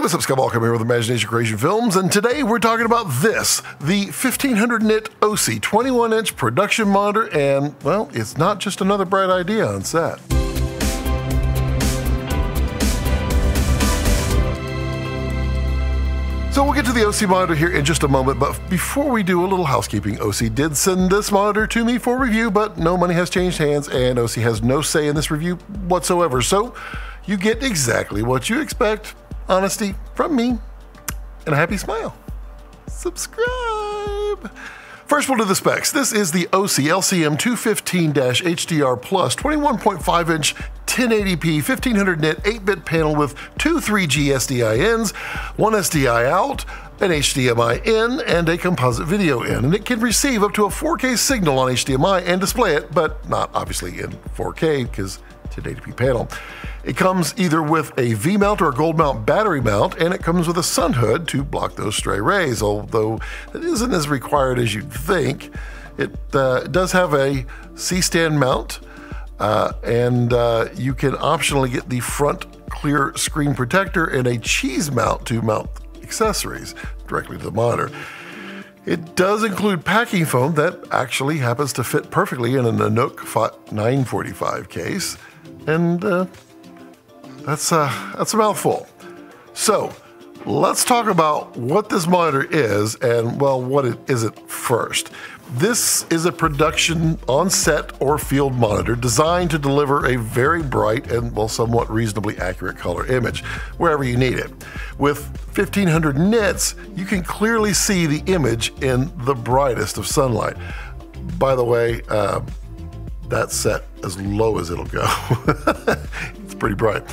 what's up, Scott Balkum here with Imagination Creation Films, and today we're talking about this, the 1500 nit OSEE 21-inch production monitor, and, well, it's not just another bright idea on set. So we'll get to the OSEE monitor here in just a moment, but before we do, a little housekeeping. OSEE did send this monitor to me for review, but no money has changed hands, and OSEE has no say in this review whatsoever, so you get exactly what you expect. Honesty from me and a happy smile. Subscribe. First, we'll do the specs. This is the OSEE LCM-215HDR Plus 21.5-inch 1080p 1500 nit 8-bit panel with two 3G SDI-ins, one SDI out, an HDMI in, and a composite video in. And it can receive up to a 4K signal on HDMI and display it, but not obviously in 4K because 1080p panel. It comes either with a V-mount or a gold mount battery mount, and it comes with a sun hood to block those stray rays, although it isn't as required as you'd think. It does have a C-stand mount, and you can optionally get the front clear screen protector and a cheese mount to mount accessories directly to the monitor. It does include packing foam that actually happens to fit perfectly in an Nanook 945 case, and that's a mouthful. So let's talk about what this monitor is and, well, what it isn't first. This is a production on-set or field monitor designed to deliver a very bright and, well, somewhat reasonably accurate color image wherever you need it. With 1500 nits, you can clearly see the image in the brightest of sunlight. By the way, that's set as low as it'll go. It's pretty bright.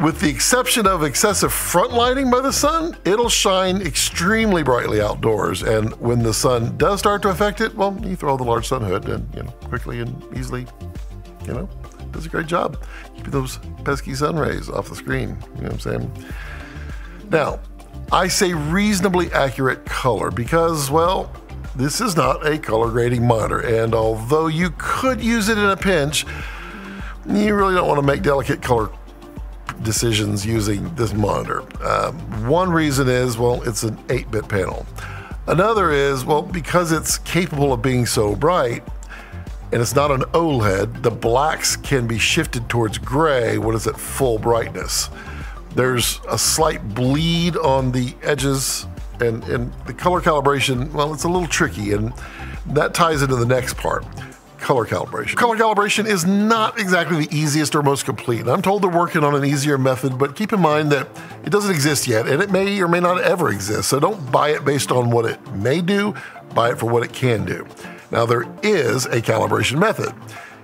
With the exception of excessive front lighting by the sun, it'll shine extremely brightly outdoors. And when the sun does start to affect it, well, you throw the large sun hood and, quickly and easily, does a great job keeping those pesky sun rays off the screen. You know what I'm saying? Now, I say reasonably accurate color because, well, this is not a color grading monitor. And although you could use it in a pinch, you really don't want to make delicate color decisions using this monitor. One reason is, well, it's an 8-bit panel. Another is, well, because it's capable of being so bright and it's not an OLED, the blacks can be shifted towards gray when it's at full brightness. There's a slight bleed on the edges, and the color calibration, well, it's a little tricky, and that ties into the next part. Color calibration. Color calibration is not exactly the easiest or most complete. I'm told they're working on an easier method, but keep in mind that it doesn't exist yet, and it may or may not ever exist. So don't buy it based on what it may do, buy it for what it can do. Now, there is a calibration method,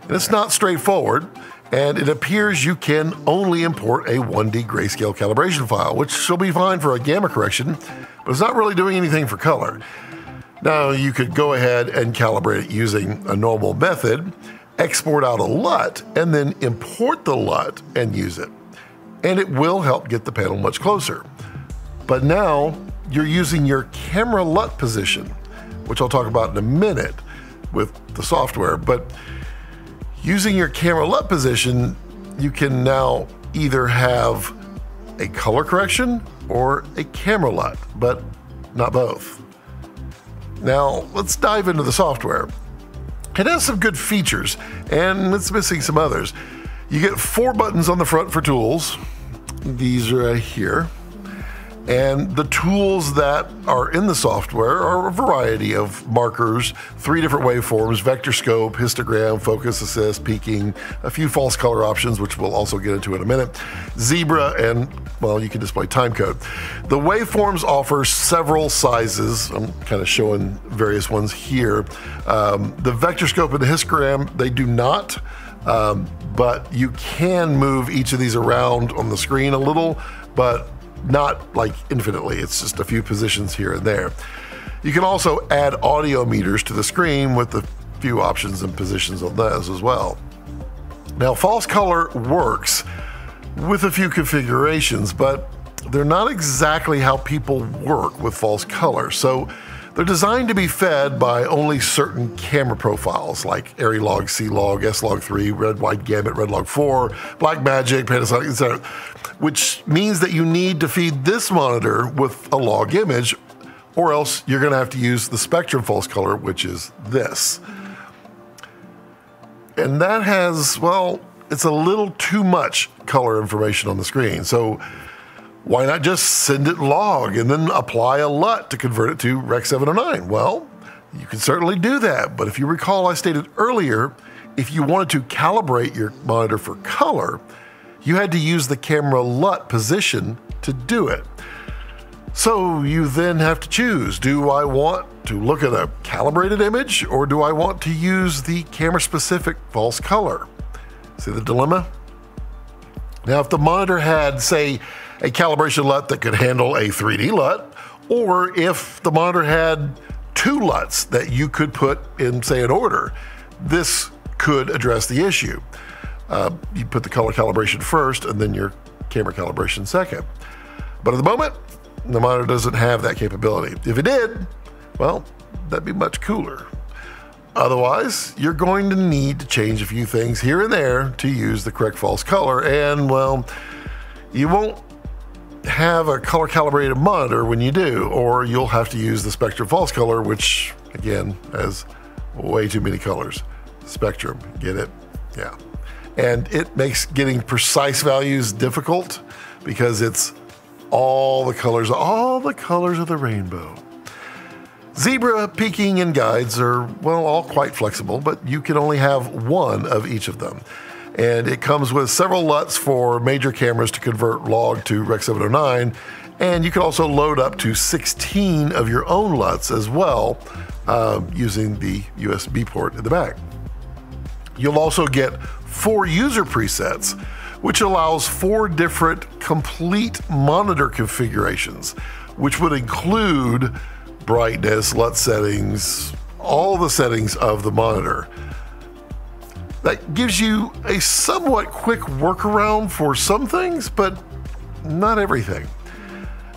and it's not straightforward, and it appears you can only import a 1D grayscale calibration file, which will be fine for a gamma correction, but it's not really doing anything for color. Now, you could go ahead and calibrate it using a normal method, export out a LUT, and then import the LUT and use it. And it will help get the panel much closer. But now, you're using your camera LUT position, which I'll talk about in a minute with the software. But using your camera LUT position, you can now either have a color correction or a camera LUT, but not both. Now, let's dive into the software. It has some good features, and it's missing some others. You get 4 buttons on the front for tools. These are right here. And the tools that are in the software are a variety of markers, 3 different waveforms: vector scope, histogram, focus assist, peaking, a few false color options, which we'll also get into in a minute, zebra, and, well, you can display time code. The waveforms offer several sizes. I'm kind of showing various ones here. The vector scope and the histogram, they do not, but you can move each of these around on the screen a little, but not like infinitely. It's just a few positions here and there. You can also add audio meters to the screen with a few options and positions on those as well. Now, false color works with a few configurations, but they're not exactly how people work with false color. So They're designed to be fed by only certain camera profiles like ARRI-log, C-log, S-log3, red wide gamut, red log 4, Blackmagic, Panasonic, etc., which means that you need to feed this monitor with a log image, or else you're going to have to use the Spectrum false color, which is this. And that has, well, it's a little too much color information on the screen. So why not just send it log and then apply a LUT to convert it to Rec. 709? Well, you can certainly do that. But if you recall, I stated earlier, if you wanted to calibrate your monitor for color, you had to use the camera LUT position to do it. So you then have to choose, do I want to look at a calibrated image or do I want to use the camera specific false color? See the dilemma? Now, if the monitor had, say, a calibration LUT that could handle a 3D LUT, or if the monitor had 2 LUTs that you could put in, say, an order, this could address the issue. You put the color calibration first and then your camera calibration second. But at the moment, the monitor doesn't have that capability. If it did, well, that'd be much cooler. Otherwise, you're going to need to change a few things here and there to use the correct false color, and well, you won't have a color calibrated monitor when you do, or you'll have to use the Spectrum false color, which again has way too many colors. Spectrum, get it? Yeah. And it makes getting precise values difficult because it's all the colors of the rainbow. Zebra, peaking, and guides are, well, all quite flexible, but you can only have one of each of them. And it comes with several LUTs for major cameras to convert log to Rec. 709, and you can also load up to 16 of your own LUTs as well using the USB port in the back. You'll also get 4 user presets, which allows 4 different complete monitor configurations, which would include brightness, LUT settings, all the settings of the monitor. That gives you a somewhat quick workaround for some things, but not everything.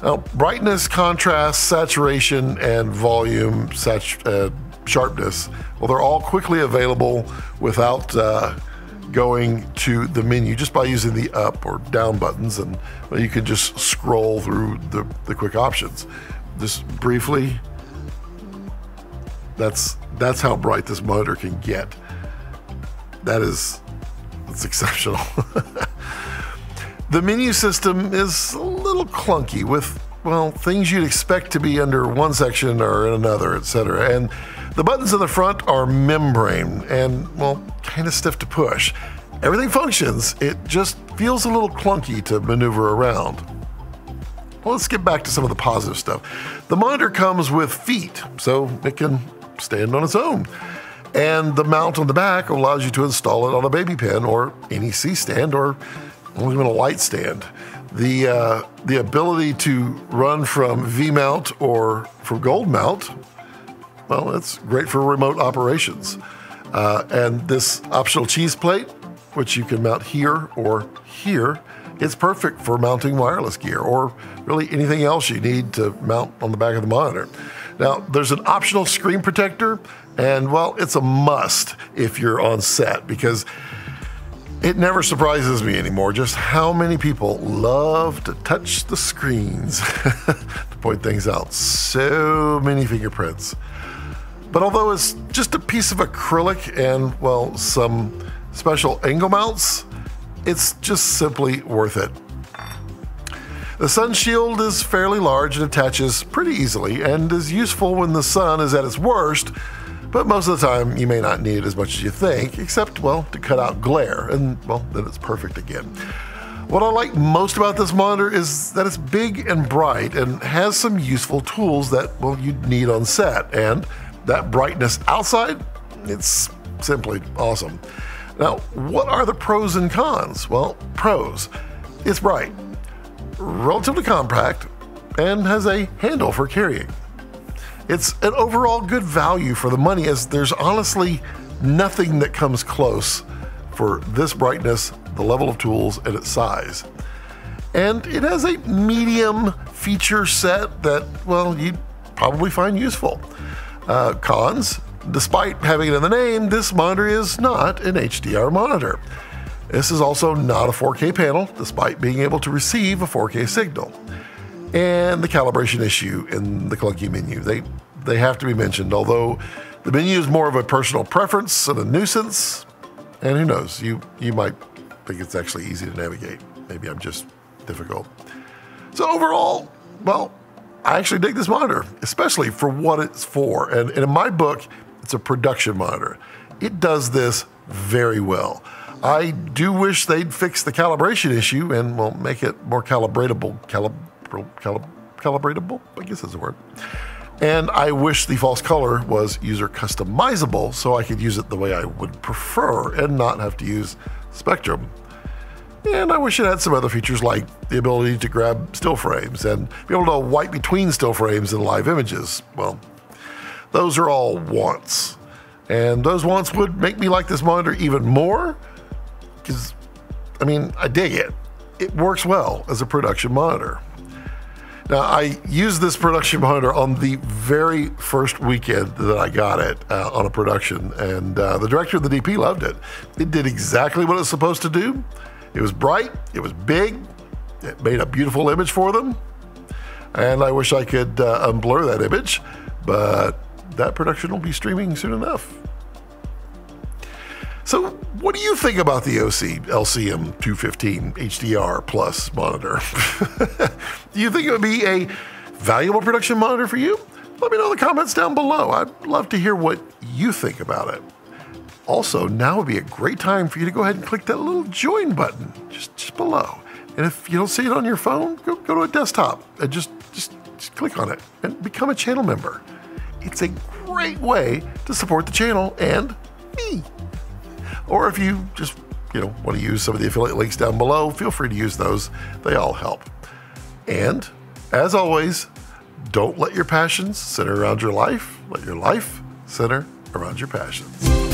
Now, brightness, contrast, saturation, and volume, sharpness, well, they're all quickly available without going to the menu just by using the up or down buttons, and well, you can just scroll through the quick options. Just briefly, that's how bright this monitor can get. That's exceptional. The menu system is a little clunky with, well, things you'd expect to be under one section or in another, etc. And the buttons in the front are membrane and, well, kind of stiff to push. Everything functions, it just feels a little clunky to maneuver around. Well, let's get back to some of the positive stuff. The monitor comes with feet, so it can stand on its own. And the mount on the back allows you to install it on a baby pen or any C-stand or even a light stand. The ability to run from V-mount or from gold mount, well, it's great for remote operations. And this optional cheese plate, which you can mount here or here, it's perfect for mounting wireless gear or really anything else you need to mount on the back of the monitor. Now, there's an optional screen protector, and well, it's a must if you're on set because it never surprises me anymore just how many people love to touch the screens to point things out. So many fingerprints. But although it's just a piece of acrylic and, well, some special angle mounts, it's just simply worth it. The sun shield is fairly large and attaches pretty easily and is useful when the sun is at its worst, but most of the time you may not need it as much as you think, except, well, to cut out glare, and, well, then it's perfect again. What I like most about this monitor is that it's big and bright and has some useful tools that, well, you'd need on set, and that brightness outside, it's simply awesome. Now, what are the pros and cons? Well, pros, it's bright, relatively compact, and has a handle for carrying. It's an overall good value for the money, as there's honestly nothing that comes close for this brightness, the level of tools, and its size. And it has a medium feature set that, well, you'd probably find useful. Cons, despite having it in the name, this monitor is not an HDR monitor. This is also not a 4K panel, despite being able to receive a 4K signal. And the calibration issue in the clunky menu. They have to be mentioned, although the menu is more of a personal preference and a nuisance. And who knows, you might think it's actually easy to navigate. Maybe I'm just difficult. So overall, well, I actually dig this monitor, especially for what it's for. And in my book, it's a production monitor. It does this very well. I do wish they'd fix the calibration issue and, well, make it more calibratable. Calibratable, I guess is the word. And I wish the false color was user customizable so I could use it the way I would prefer and not have to use Spectrum. And I wish it had some other features like the ability to grab still frames and be able to wipe between still frames and live images. Well, those are all wants. And those wants would make me like this monitor even more because, I mean, I dig it. It works well as a production monitor. Now, I used this production monitor on the very first weekend that I got it on a production, and the director of the DP loved it. It did exactly what it was supposed to do. It was bright, it was big, it made a beautiful image for them, and I wish I could unblur that image, but that production will be streaming soon enough. So what do you think about the OSEE LCM-215 HDR Plus monitor? Do you think it would be a valuable production monitor for you? Let me know in the comments down below. I'd love to hear what you think about it. Also, now would be a great time for you to go ahead and click that little join button just below. And if you don't see it on your phone, go to a desktop and just click on it and become a channel member. It's a great way to support the channel and me. Or if you just, want to use some of the affiliate links down below, feel free to use those. They all help. And as always, don't let your passions center around your life. Let your life center around your passions.